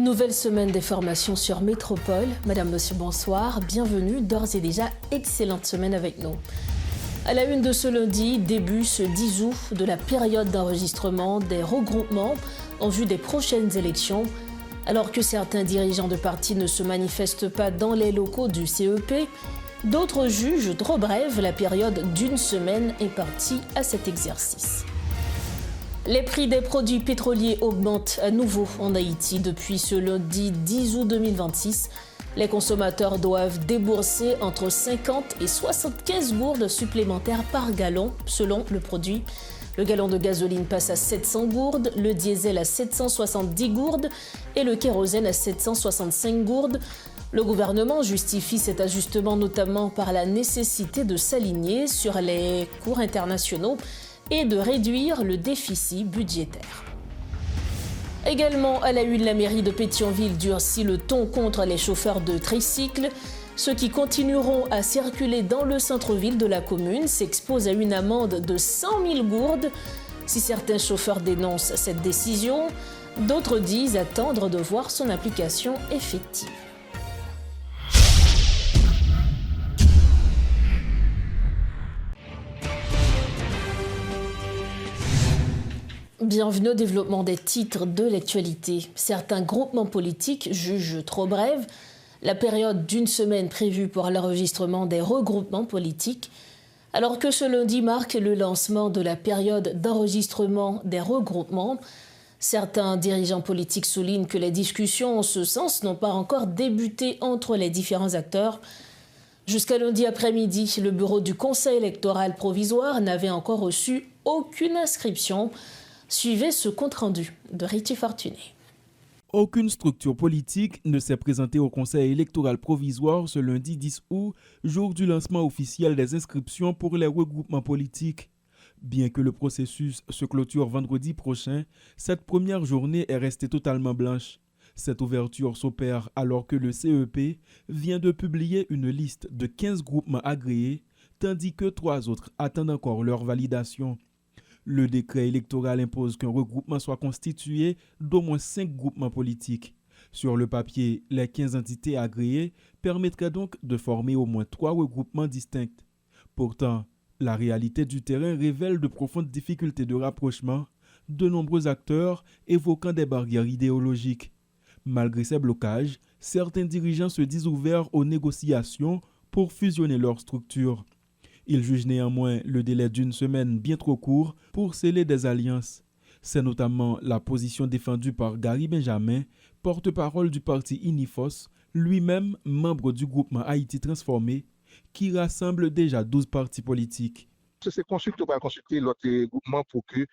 Nouvelle semaine des formations sur Métropole. Madame, monsieur, bonsoir. Bienvenue. D'ores et déjà, excellente semaine avec nous. À la une de ce lundi, début ce 10 août de la période d'enregistrement des regroupements en vue des prochaines élections. Alors que certains dirigeants de partis ne se manifestent pas dans les locaux du CEP, d'autres jugent trop brève la période d'une semaine impartie à cet exercice. Les prix des produits pétroliers augmentent à nouveau en Haïti depuis ce lundi 10 août 2026. Les consommateurs doivent débourser entre 50 et 75 gourdes supplémentaires par gallon selon le produit. Le gallon de gasoline passe à 700 gourdes, le diesel à 770 gourdes et le kérosène à 765 gourdes. Le gouvernement justifie cet ajustement notamment par la nécessité de s'aligner sur les cours internationaux et de réduire le déficit budgétaire. Également à la une, la mairie de Pétionville durcit le ton contre les chauffeurs de tricycle. Ceux qui continueront à circuler dans le centre-ville de la commune s'exposent à une amende de 100 000 gourdes. Si certains chauffeurs dénoncent cette décision, d'autres disent attendre de voir son application effective. Bienvenue au développement des titres de l'actualité. Certains groupements politiques jugent trop brève la période d'une semaine prévue pour l'enregistrement des regroupements politiques, alors que ce lundi marque le lancement de la période d'enregistrement des regroupements. Certains dirigeants politiques soulignent que les discussions en ce sens n'ont pas encore débuté entre les différents acteurs. Jusqu'à lundi après-midi, le bureau du Conseil électoral provisoire n'avait encore reçu aucune inscription. Suivez ce compte-rendu de Richie Fortuné. Aucune structure politique ne s'est présentée au Conseil électoral provisoire ce lundi 10 août, jour du lancement officiel des inscriptions pour les regroupements politiques. Bien que le processus se clôture vendredi prochain, cette première journée est restée totalement blanche. Cette ouverture s'opère alors que le CEP vient de publier une liste de 15 groupements agréés, tandis que 3 autres attendent encore leur validation. Le décret électoral impose qu'un regroupement soit constitué d'au moins 5 groupements politiques. Sur le papier, les 15 entités agréées permettraient donc de former au moins 3 regroupements distincts. Pourtant, la réalité du terrain révèle de profondes difficultés de rapprochement, de nombreux acteurs évoquant des barrières idéologiques. Malgré ces blocages, certains dirigeants se disent ouverts aux négociations pour fusionner leurs structures. Ils jugent néanmoins le délai d'une semaine bien trop court pour sceller des alliances. C'est notamment la position défendue par Gary Benjamin, porte-parole du parti INIFOS, lui-même membre du groupement Haïti Transformé, qui rassemble déjà 12 partis politiques. C'est consulter ou pas consulter l'autre groupement pour que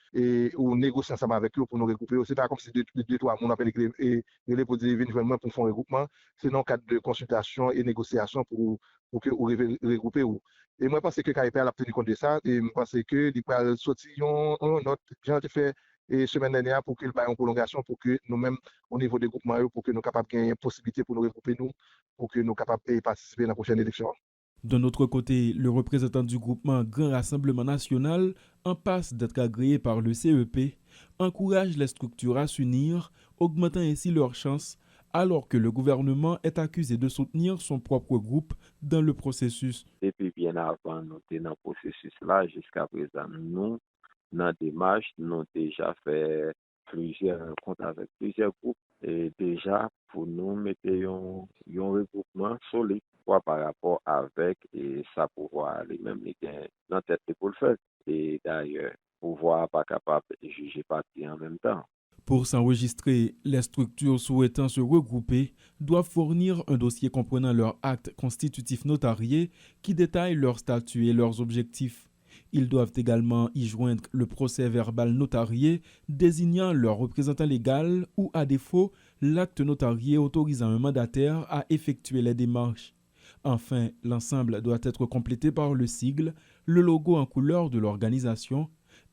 ou négocier ensemble avec eux pour nous regrouper. C'est pas comme si deux trois on appelle les pour dire éventuellement pour faire un regroupement. C'est dans le cadre de consultation et négociation pour que ou regrouper ou. Et moi je pense que KIP a tenu compte de ça et je pense que il va sortir un autre genre de fait et semaine dernière pour qu'il y ait une prolongation pour que nous-mêmes au niveau des groupements pour que nous capables de gagner une possibilité pour nous regrouper nous pour que nous capables de participer à la prochaine élection. D'un autre côté, le représentant du groupement Grand Rassemblement National, en passe d'être agréé par le CEP, encourage les structures à s'unir, augmentant ainsi leurs chances, alors que le gouvernement est accusé de soutenir son propre groupe dans le processus. Depuis bien avant, nous sommes dans le processus là, jusqu'à présent, nous, dans la démarche, nous avons déjà fait plusieurs rencontres avec plusieurs groupes et déjà, pour nous, mettre un regroupement solide par rapport avec et ça pouvoir aller même les gains dans tête pour le faire. Et d'ailleurs, pouvoir pas capable de juger parti en même temps. Pour s'enregistrer, les structures souhaitant se regrouper doivent fournir un dossier comprenant leurs actes constitutifs notariés qui détaillent leur statut et leurs objectifs. Ils doivent également y joindre le procès verbal notarié désignant leur représentant légal ou, à défaut, l'acte notarié autorisant un mandataire à effectuer les démarches. Enfin, l'ensemble doit être complété par le sigle, le logo en couleur de l'organisation,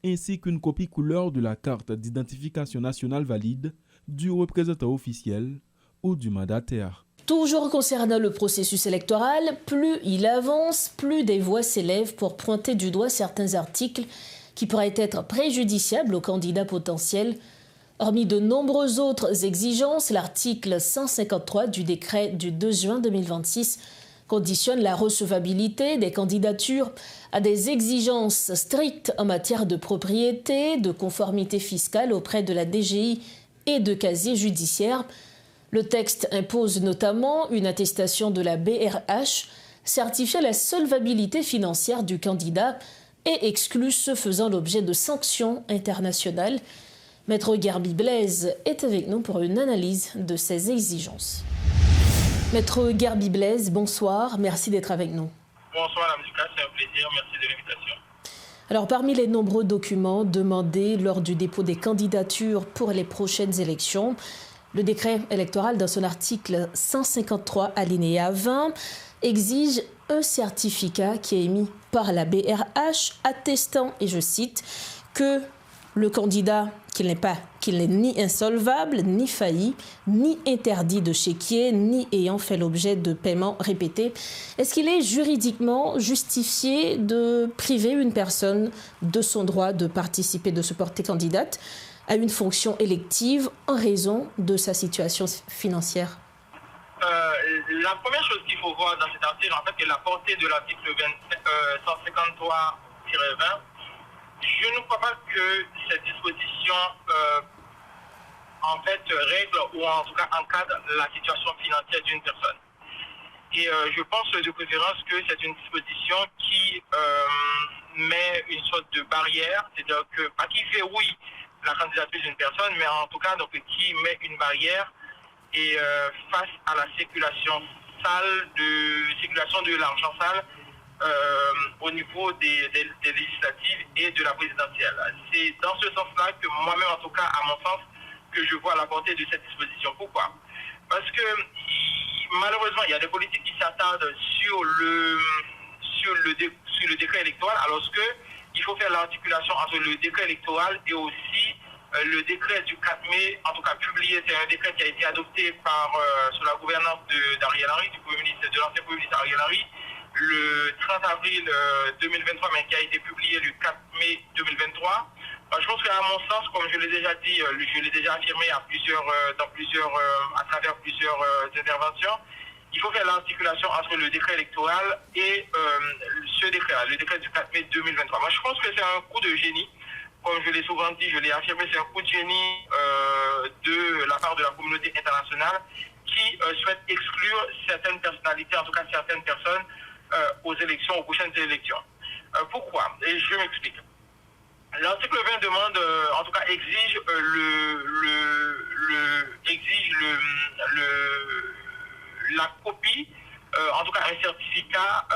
ainsi qu'une copie couleur de la carte d'identification nationale valide du représentant officiel ou du mandataire. Toujours concernant le processus électoral, plus il avance, plus des voix s'élèvent pour pointer du doigt certains articles qui pourraient être préjudiciables aux candidats potentiels. Hormis de nombreuses autres exigences, l'article 153 du décret du 2 juin 2026 conditionne la recevabilité des candidatures à des exigences strictes en matière de propriété, de conformité fiscale auprès de la DGI et de casier judiciaire. Le texte impose notamment une attestation de la BRH certifiant la solvabilité financière du candidat et exclut ceux faisant l'objet de sanctions internationales. Maître Garbi Blaise est avec nous pour une analyse de ces exigences. Maître Garbi Blaise, bonsoir, merci d'être avec nous. Bonsoir Mme Lucas, c'est un plaisir, merci de l'invitation. Alors parmi les nombreux documents demandés lors du dépôt des candidatures pour les prochaines élections, le décret électoral dans son article 153 alinéa 20 exige un certificat qui est émis par la BRH attestant, et je cite, que le candidat qu'il n'est ni insolvable, ni failli, ni interdit de chéquier, ni ayant fait l'objet de paiements répétés. Est-ce qu'il est juridiquement justifié de priver une personne de son droit de participer, de se porter candidate à une fonction élective en raison de sa situation financière? La première chose qu'il faut voir dans cet article, en fait, c'est la portée de l'article 153-20. Je ne crois pas que cette disposition, en fait, règle ou en tout cas encadre la situation financière d'une personne. Et je pense de préférence que c'est une disposition qui met une sorte de barrière, c'est-à-dire que, pas qui verrouille la candidature d'une personne, mais en tout cas donc, qui met une barrière et face à la circulation de l'argent sale au niveau des législatives et de la présidentielle. C'est dans ce sens-là que moi-même, en tout cas à mon sens, que je vois la portée de cette disposition. Pourquoi? Parce que malheureusement, il y a des politiques qui s'attardent sur le décret électoral, alors qu'il faut faire l'articulation entre le décret électoral et aussi le décret du 4 mai, en tout cas publié, c'est un décret qui a été adopté sous la gouvernance d'Ariel Henry, de l'ancien Premier ministre Ariel Henry, le 30 avril 2023, mais qui a été publié le 4 mai 2023. Je pense qu'à mon sens, comme je l'ai déjà dit, je l'ai déjà affirmé à travers plusieurs interventions, il faut faire l'articulation entre le décret électoral et ce décret-là, le décret du 4 mai 2023. Moi, je pense que c'est un coup de génie. Comme je l'ai souvent dit, je l'ai affirmé, c'est un coup de génie de la part de la communauté internationale qui souhaite exclure certaines personnalités, en tout cas certaines personnes, aux prochaines élections. Pourquoi? Et je m'explique. L'article 20 demande, en tout cas exige la copie, en tout cas un certificat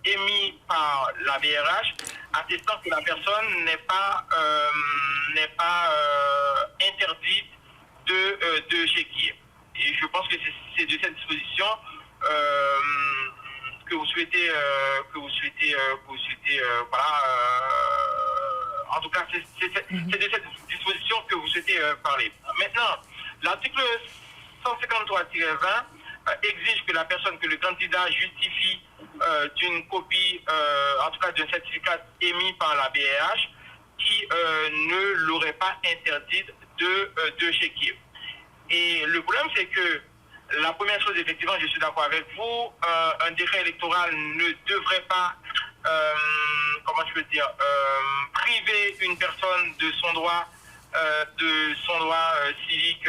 émis par la BRH attestant que la personne n'est pas interdite de chéquier. Et je pense que c'est de cette disposition que vous souhaitez en tout cas c'est de cette disposition que vous souhaitez parler. Maintenant, l'article 153-20 exige que le candidat justifie d'une copie, en tout cas d'un certificat émis par la BRH qui ne l'aurait pas interdite de chéquier. Et le problème, c'est que la première chose, effectivement, je suis d'accord avec vous, un décret électoral ne devrait pas, priver une personne de son droit civique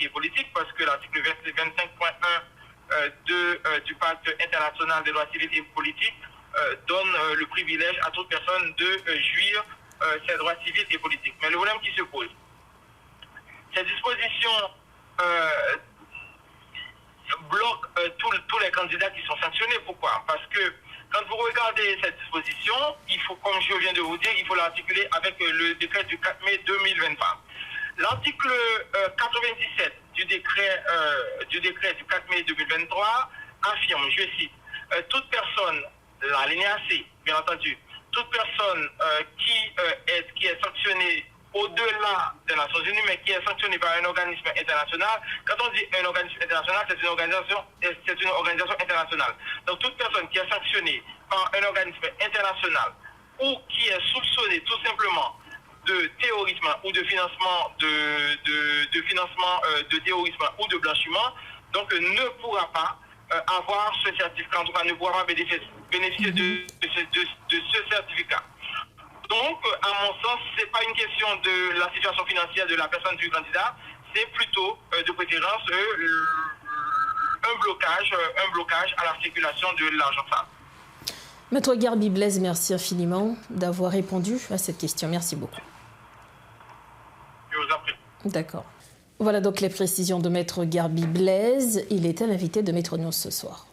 et politique, parce que l'article 25.1 du pacte international des droits civils et politiques donne le privilège à toute personne de jouir ses droits civils et politiques. Mais le problème qui se pose, cette disposition bloque tous les candidats qui sont sanctionnés. Pourquoi? Parce que quand vous regardez cette disposition, il faut, comme je viens de vous dire, il faut l'articuler avec le décret du 4 mai 2023. L'article 97 du décret du 4 mai 2023 affirme, je cite, toute personne, l'alinéa C, bien entendu, toute personne qui est sanctionnée au-delà des Nations Unies, mais qui est sanctionnée par un organisme international. Quand on dit un organisme international, c'est une organisation internationale. Donc toute personne qui est sanctionnée par un organisme international ou qui est soupçonnée tout simplement de terrorisme ou de financement de financement de terrorisme ou de blanchiment, donc ne pourra pas avoir ce certificat, en tout cas ne pourra pas bénéficier de ce certificat. Donc, à mon sens, ce n'est pas une question de la situation financière de la personne du candidat, c'est plutôt de préférence un blocage à la circulation de l'argent sale. Maître Garbi Blaise, merci infiniment d'avoir répondu à cette question. Merci beaucoup. Je vous en prie. D'accord. Voilà donc les précisions de Maître Garbi Blaise. Il était l'invité de Métro News ce soir.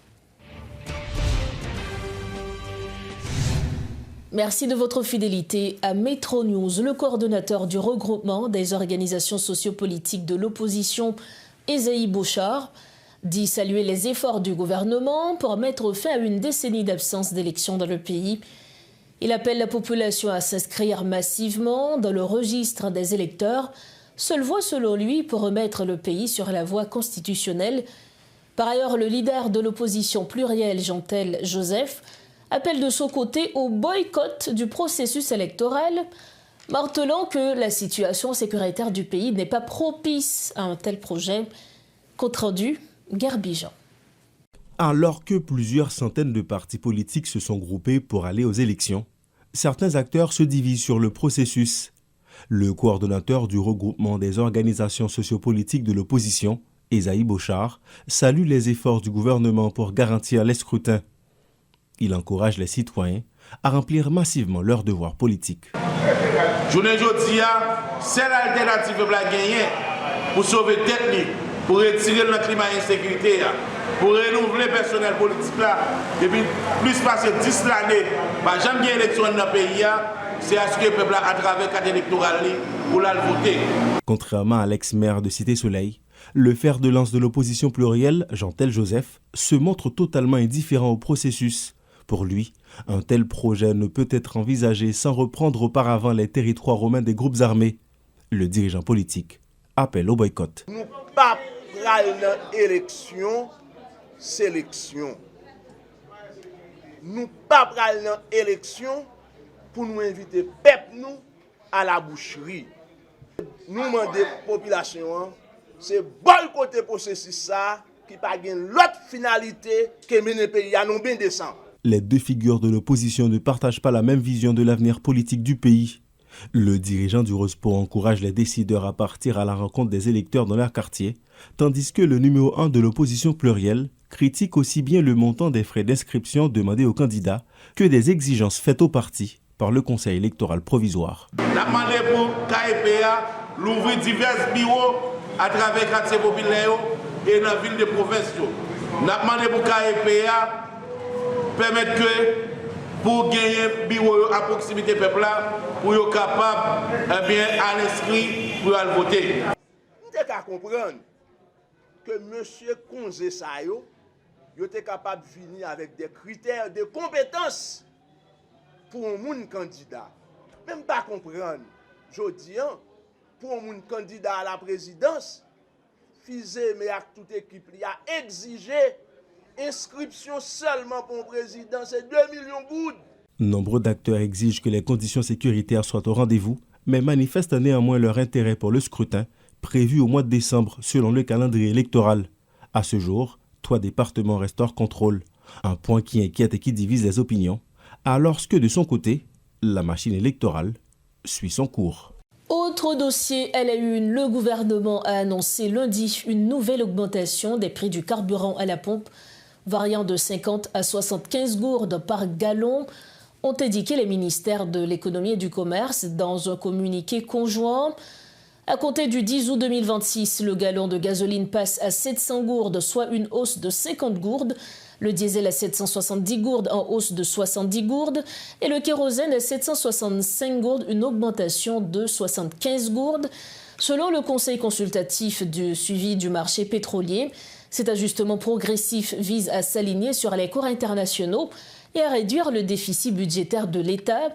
Merci de votre fidélité à Métro News. Le coordonnateur du regroupement des organisations sociopolitiques de l'opposition, Esaïe Bouchard, dit saluer les efforts du gouvernement pour mettre fin à une décennie d'absence d'élections dans le pays. Il appelle la population à s'inscrire massivement dans le registre des électeurs, seule voie selon lui pour remettre le pays sur la voie constitutionnelle. Par ailleurs, le leader de l'opposition plurielle, Jean-Tel Joseph, appelle de son côté au boycott du processus électoral, martelant que la situation sécuritaire du pays n'est pas propice à un tel projet. Compte rendu, Garbi-Jean. Alors que plusieurs centaines de partis politiques se sont groupés pour aller aux élections, certains acteurs se divisent sur le processus. Le coordonnateur du regroupement des organisations sociopolitiques de l'opposition, Esaïe Bouchard, salue les efforts du gouvernement pour garantir les scrutins. Il encourage les citoyens à remplir massivement leurs devoirs politiques. Journée aujourd'hui, c'est l'alternative pour la gagner, pour sauver tête, pour retirer le climat d'insécurité, pour renouveler le personnel politique là. Depuis plus de 10 années, j'aime bien l'élection dans le pays, c'est à ce que le peuple à travers le cadre électoral pour la voter. Contrairement à l'ex-maire de Cité-Soleil, le fer de lance de l'opposition plurielle, Jean-Tel Joseph, se montre totalement indifférent au processus. Pour lui, un tel projet ne peut être envisagé sans reprendre auparavant les territoires romains des groupes armés. Le dirigeant politique appelle au boycott. Nous pas prenons élection, sélection. Nous pas prenons élection pour nous inviter peuple nous à la boucherie. Nous demandons population, c'est boycotter processus ça qui pas gagne l'autre finalité que mener pays à nous bien descend. Les deux figures de l'opposition ne partagent pas la même vision de l'avenir politique du pays. Le dirigeant du Rospo encourage les décideurs à partir à la rencontre des électeurs dans leur quartier, tandis que le numéro 1 de l'opposition plurielle critique aussi bien le montant des frais d'inscription demandés aux candidats que des exigences faites au parti par le Conseil électoral provisoire. Nous avons demandé pour KEPA l'ouvrir divers bureaux à travers les quartiers populaires et dans la ville de province. Nous avons demandé pour KEPA permettre que pour gagner un bureau à proximité peuple pour être capable à l'inscrit pour aller voter. Nous devons comprendre que M. Konze Sayo est capable de venir avec des critères de compétences pour un monde candidat. Même pas comprendre. Je dis, pour un monde candidat à la présidence, Fizé, mais avec toute équipe, il a exigé inscription seulement pour un président, c'est 2 millions de gouttes. Nombreux d'acteurs exigent que les conditions sécuritaires soient au rendez-vous, mais manifestent néanmoins leur intérêt pour le scrutin, prévu au mois de décembre selon le calendrier électoral. À ce jour, 3 départements restent hors contrôle, un point qui inquiète et qui divise les opinions, alors que de son côté, la machine électorale suit son cours. Autre dossier à la une, le gouvernement a annoncé lundi une nouvelle augmentation des prix du carburant à la pompe, variant de 50 à 75 gourdes par gallon, ont indiqué les ministères de l'économie et du commerce dans un communiqué conjoint. À compter du 10 août 2026, le gallon de gasoline passe à 700 gourdes, soit une hausse de 50 gourdes. Le diesel à 770 gourdes, en hausse de 70 gourdes. Et le kérosène à 765 gourdes, une augmentation de 75 gourdes. Selon le Conseil consultatif du suivi du marché pétrolier, cet ajustement progressif vise à s'aligner sur les cours internationaux et à réduire le déficit budgétaire de l'État,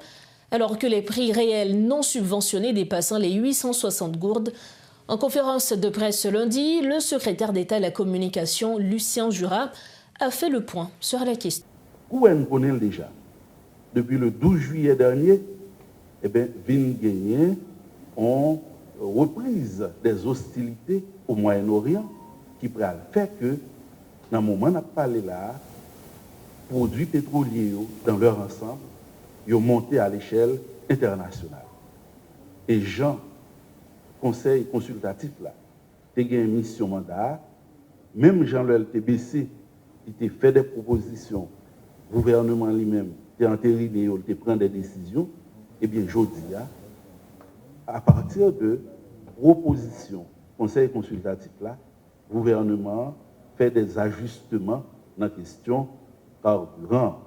alors que les prix réels non subventionnés dépassant les 860 gourdes. En conférence de presse ce lundi, le secrétaire d'État à la communication, Lucien Jura, a fait le point sur la question. Où est-ce qu'on est déjà? Depuis le 12 juillet dernier, vient gagner en reprise des hostilités au Moyen-Orient qui pourrait faire que, dans le moment où on a parlé là, produits pétroliers dans leur ensemble, ils ont monté à l'échelle internationale. Et Jean, conseil consultatif là, il a une mission mandat, même Jean le LTBC, il a fait des propositions, le gouvernement lui-même, il a entériné, il a pris des décisions, et bien, je dis, à partir de propositions, conseil consultatif là, le gouvernement fait des ajustements dans la question carburant.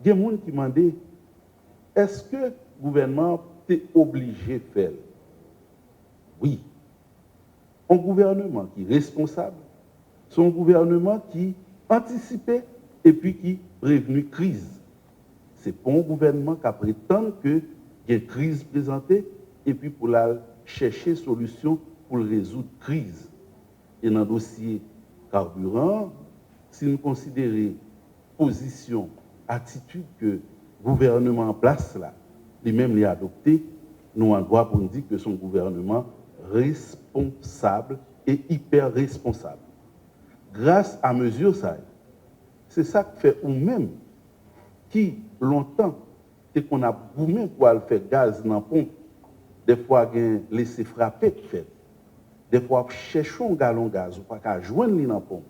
Il y a des gens qui m'ont dit, est-ce que le gouvernement est obligé de faire? Oui. Un gouvernement qui est responsable, c'est un gouvernement qui anticipe et puis qui prévenu crise. Ce n'est pas un gouvernement qui prétend qu'il y a une crise présentée et puis pour la chercher solution pour résoudre la crise. Et dans le dossier carburant, si nous considérons position, attitude que le gouvernement en place là, lui-même l'a adopté, nous avons droit pour nous dire que son gouvernement responsable et hyper responsable. Grâce à mesure ça, c'est ça que fait ou même qui longtemps c'est qu'on a boumé pour aller faire gaz dans la pompe, des fois laisser frapper fait. Des fois cherchons un gallon de gaz ou pas qu'à joindre dans la pompe.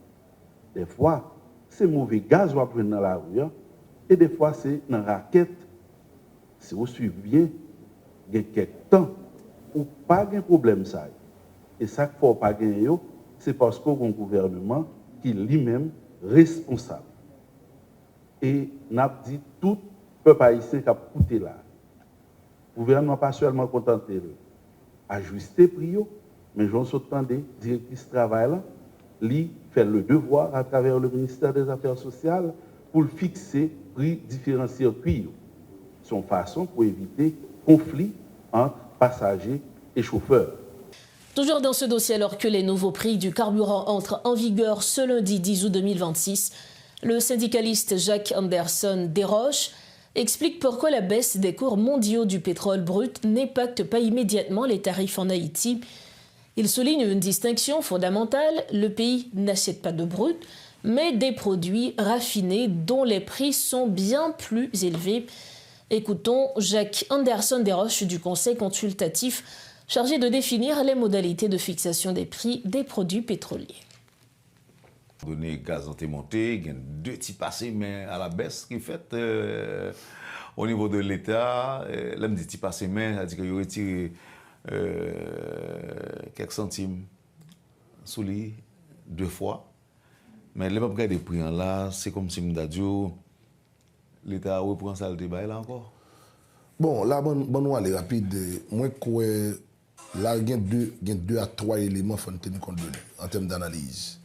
Des fois c'est mauvais gaz qu'on prend dans la rue et des fois c'est dans la raquette. Si vous suivez bien, il y a quelques temps où pas de problème ça. Et ça qu'il ne faut pas gagner, c'est parce qu'on a un gouvernement qui est lui-même responsable. Et n'a dit tout peuple haïtien qui a coûté là. Le gouvernement n'a pas seulement contenté ajuster prix, mais j'en suis entendu, directrice travail là, lui fait le devoir à travers le ministère des Affaires sociales pour fixer prix différents circuits. Son façon pour éviter conflit entre passagers et chauffeurs. Toujours dans ce dossier, alors que les nouveaux prix du carburant entrent en vigueur ce lundi 10 août 2026, le syndicaliste Jacques Anderson Desroches explique pourquoi la baisse des cours mondiaux du pétrole brut n'impacte pas immédiatement les tarifs en Haïti. Il souligne une distinction fondamentale, le pays n'achète pas de brut, mais des produits raffinés dont les prix sont bien plus élevés. Écoutons Jacques Anderson Desroches du Conseil consultatif chargé de définir les modalités de fixation des prix des produits pétroliers. Donné gaz ont monté, il y a deux petits passés mais à la baisse qui est faite au niveau de l'État. L'homme dit petits passés mais, c'est-à-dire qu'il retire quelques centimes sous lui 2 fois. Mais les mêmes des prix là, c'est comme si l'État reprend ça le débat là encore. Bon, là, bon, aller rapide. Moi, là, il y a 2 à 3 éléments qu'il faut tenir compte de en termes d'analyse.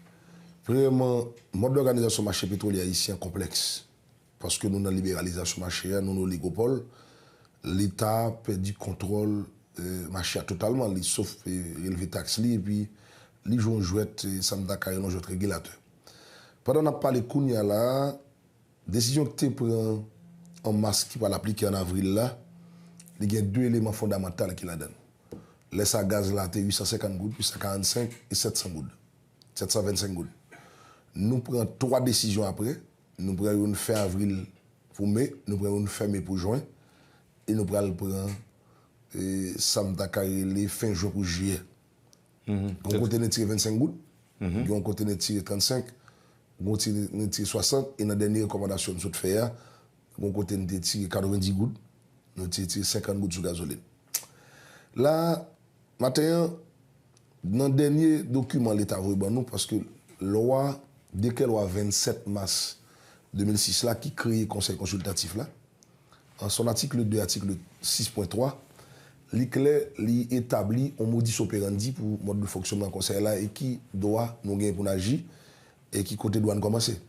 Premièrement, le mode d'organisation du marché pétrolier haïtien complexe. Parce que nous, dans la libéralisation du marché, nous avons l'oligopole. L'État perd du contrôle du marché totalement, sauf élever taxes et puis les gens jouent ça me d'accord un jeu régulateur. Pendant qu'on a parlé de là, décision que tu prends en mars qui va l'appliquer en avril là, il y a 2 éléments fondamentaux qui la donnent. Laisse à gaz là, 850 gouttes, 845 et 700 gouttes. 725 gouttes. Nous prenons 3 décisions après. Nous prenons une fin avril pour mai, nous prenons une fin mai pour juin, et nous prenons les fin juin pour juillet. On continue de tirer 25 gouttes, on continue de tirer 35, on continue de tirer 60, et dans la dernière recommandation que nous faisons, on continue de tirer 90 gouttes, nous tirons 50 gouttes sur gasoline. Là, maintenant, dans le dernier document, l'État a envoyé nous parce que loi, dès que la loi 27 mars 2006 là, qui crée le conseil consultatif là, en son article 2, article 6.3, il établit un modus operandi pour le mode de fonctionnement du conseil là et qui doit nous gagner pour agir et qui côté doit commencer.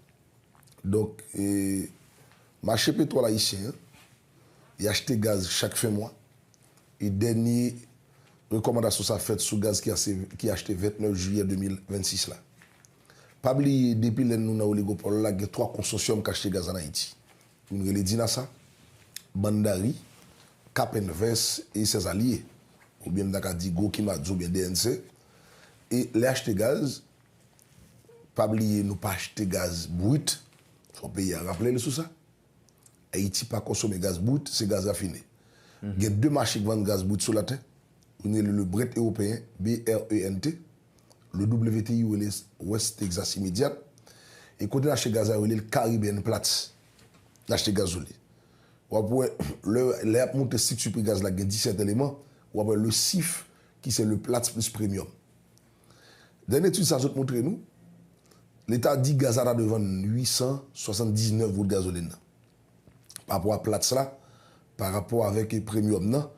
Donc, marché pétrole haïtien, il achète gaz chaque fin mois. Et dernière recommandation ça faite sur gaz qui a acheté 29 juillet 2026 là. Pas oublier depuis que nous avons oligopole là, il y a 3 consortiums qui achètent gaz en Haïti. Nous les Dinasa, Bandari Cap Invest et ses alliés, ou bien Nakadigo, Kimadzo, ou bien DNC. Et les acheter gaz, pas oublier, nous pas acheter gaz brut, son pays a rappelé sur ça. Haïti pas consommer gaz brut, c'est gaz raffiné. Il y a deux marchés qui vendent gaz brut sur la terre. On est le Brent européen, BRENT, le WTI ou le West Texas Immediate. Et quand on achète gaz, on a le Caribbean Platts, l'acheter gazolé. Le monte 6 sur le gaz, là, il y a 17 éléments. Ou après le CIF, qui c'est le Platts plus premium. Dernière étude, ça nous montre nous. L'État dit gaz à devant 879 volts de gasoline. Par rapport à Platts là, par rapport avec le premium là,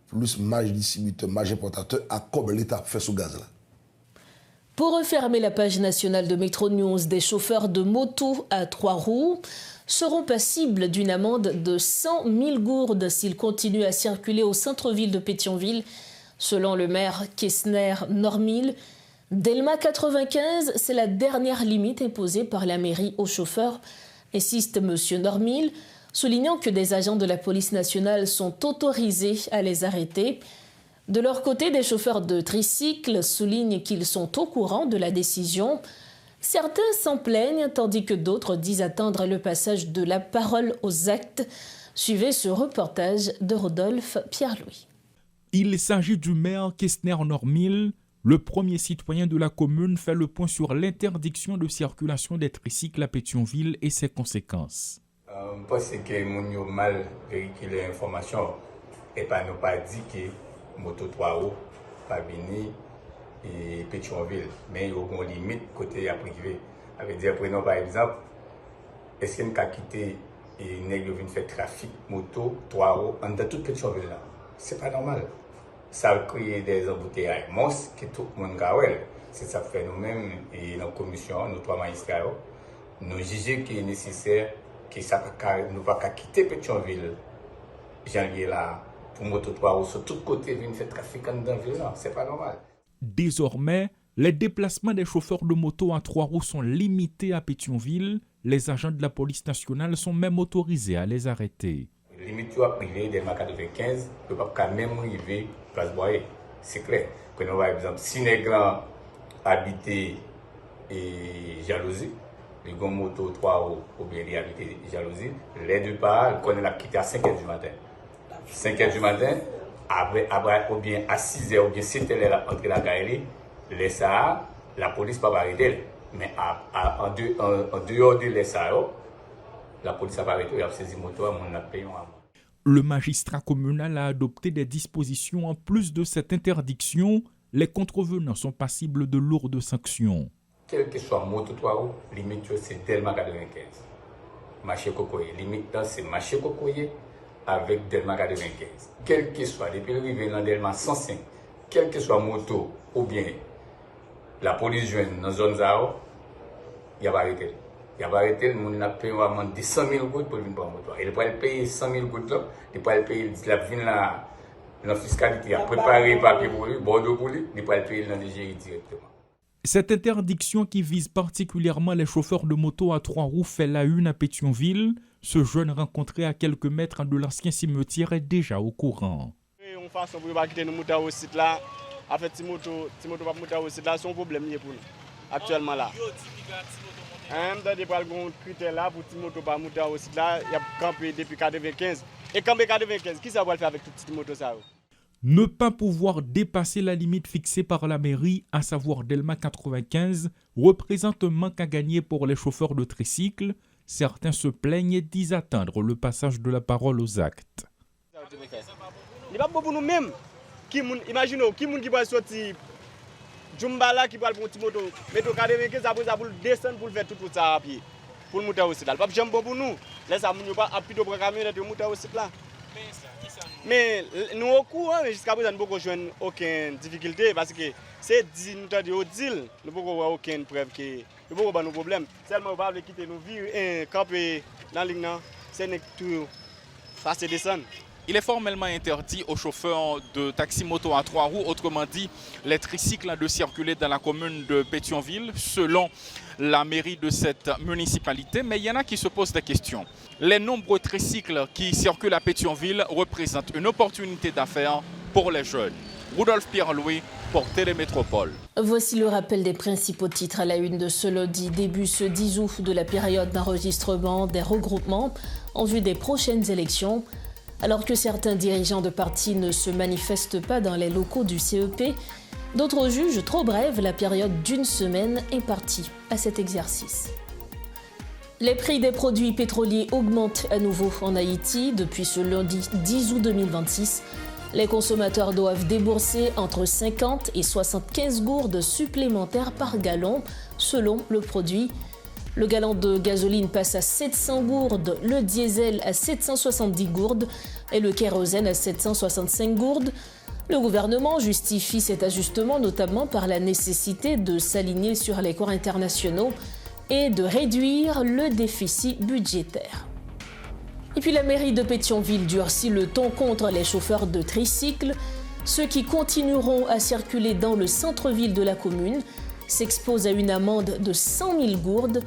plus marge distributeur, marge importateur, à comme l'État fait ce gaz là. Pour refermer la page nationale de Métro News, des chauffeurs de moto à 3 roues seront passibles d'une amende de 100 000 gourdes s'ils continuent à circuler au centre-ville de Pétionville. Selon le maire Kessner Normil, Delma 95, c'est la dernière limite imposée par la mairie aux chauffeurs, insiste M. Normil, soulignant que des agents de la police nationale sont autorisés à les arrêter. De leur côté, des chauffeurs de tricycle soulignent qu'ils sont au courant de la décision. Certains s'en plaignent, tandis que d'autres disent attendre le passage de la parole aux actes. Suivez ce reportage de Rodolphe Pierre-Louis. Il s'agit du maire Kessner Normil. Le premier citoyen de la commune fait le point sur l'interdiction de circulation des tricycles à Pétionville et ses conséquences. Je pense que les gens ont mal véhiculé l'information et pas nous pas dit que moto 3 roues pas venir et Pétionville, mais il y a une limite côté privé. Ça veut dire, prenons par exemple, est-ce qu'on a quitté et nègre vient faire trafic moto 3 roues dans toute Pétionville là? C'est pas normal. Ça crée des embouteillages monstres que tout le monde gagne. C'est ça fait nous-mêmes et nos commissions, nos 3 magistrats, nous jugeons qu'il est nécessaire que ça ne va pas quitter Pétionville, janvier là, pour moto 3 roues sur tous côtés viennent faire trafic dans la ville, c'est pas normal. Désormais, les déplacements des chauffeurs de moto à 3 roues sont limités à Pétionville. Les agents de la police nationale sont même autorisés à les arrêter. Limite privé des 95, ne peut pas même arriver place Boyer. C'est clair. Prenons par exemple, si les grands habitent et jalousie, les grands motos 3 roues ou bien les habitent jalousie, les deux parts, ils connaissent la quitter à 5h du matin. 5h du matin, après ou bien à 6h ou bien 7h entre la galerie, la police ne peut pas arrêter. Mais en dehors de l'ESA, la police n'a pas arrêté, il a saisi moto, on a payé un amende. Le magistrat communal a adopté des dispositions. En plus de cette interdiction, les contrevenants sont passibles de lourdes sanctions. Quel que soit moto 3 roues, limite c'est Delma 95. Marché Cocoyer, limite c'est marché Cocoyer avec Delma 95. Quel que soit, depuis l'arrivée dans Delma 105, quel que soit moto ou bien la police joint dans la zone Zao, il n'y a pas arrêté. Il n'y a pas arrêté, le monde a payé une amende de 100 000 gouttes pour venir pour un moto. Il va payer 100 000 gouttes là, il va payer la fiscalité, il a préparé le papier pour lui, bordeaux pour lui, il va payer dans les GI directement. Cette interdiction qui vise particulièrement les chauffeurs de moto à 3 roues fait la une à Pétionville. Ce jeune rencontré à quelques mètres de l'ancien cimetière est déjà au courant. On façon pour pas quitter nos motos au site là. En fait, si moto pas monter au site là, c'est un problème pour nous actuellement là. Dans des critères là pour les motos pas monter au site là, il y a campé depuis 95. Et campé 95, qui ça va le faire avec toutes ces motos ça? Ne pas pouvoir dépasser la limite fixée par la mairie, à savoir Delma 95, représente un manque à gagner pour les chauffeurs de tricycle. Certains se plaignent et disent attendre le passage de la parole aux actes. Il n'est pas bon pour nous-mêmes. Imaginez, qui va sortir Djumbala qui va prendre une moto, mettre 95 après ça pour descendre pour faire tout ça à pied, pour monter au site là. Pas jamais bon pour nous. Laisse ça, nous pas appuyer pour camionnette de monter au site là. Mais nous au courant, jusqu'à présent, nous ne pouvons joindre aucune difficulté parce que c'est dit, nous avons dit, nous ne pouvons avoir aucune preuve que nous pouvons avoir nos problèmes. Seulement, nous ne pouvons pas quitter nos vies et camper dans la ligne, c'est tout passer descendre. Il est formellement interdit aux chauffeurs de taxi-moto à 3 roues, autrement dit les tricycles, de circuler dans la commune de Pétionville, selon la mairie de cette municipalité. Mais il y en a qui se posent des questions. Les nombreux tricycles qui circulent à Pétionville représentent une opportunité d'affaires pour les jeunes. Rudolf Pierre-Louis pour Télémétropole. Voici le rappel des principaux titres à la une de ce lundi. Début ce 10 août de la période d'enregistrement des regroupements en vue des prochaines élections. Alors que certains dirigeants de partis ne se manifestent pas dans les locaux du CEP, d'autres jugent trop brève la période d'1 semaine impartie à cet exercice. Les prix des produits pétroliers augmentent à nouveau en Haïti. Depuis ce lundi 10 août 2026, les consommateurs doivent débourser entre 50 et 75 gourdes supplémentaires par gallon, selon le produit. Le gallon de gasoline passe à 700 gourdes, le diesel à 770 gourdes et le kérosène à 765 gourdes. Le gouvernement justifie cet ajustement notamment par la nécessité de s'aligner sur les cours internationaux et de réduire le déficit budgétaire. Et puis la mairie de Pétionville durcit le ton contre les chauffeurs de tricycle. Ceux qui continueront à circuler dans le centre-ville de la commune s'exposent à une amende de 100 000 gourdes.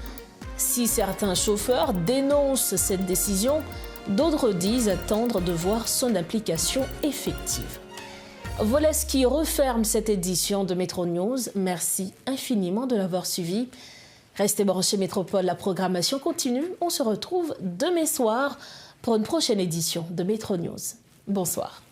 Si certains chauffeurs dénoncent cette décision, d'autres disent attendre de voir son application effective. Voilà ce qui referme cette édition de Métro News. Merci infiniment de l'avoir suivi. Restez branchés Métropole, la programmation continue. On se retrouve demain soir pour une prochaine édition de Métro News. Bonsoir.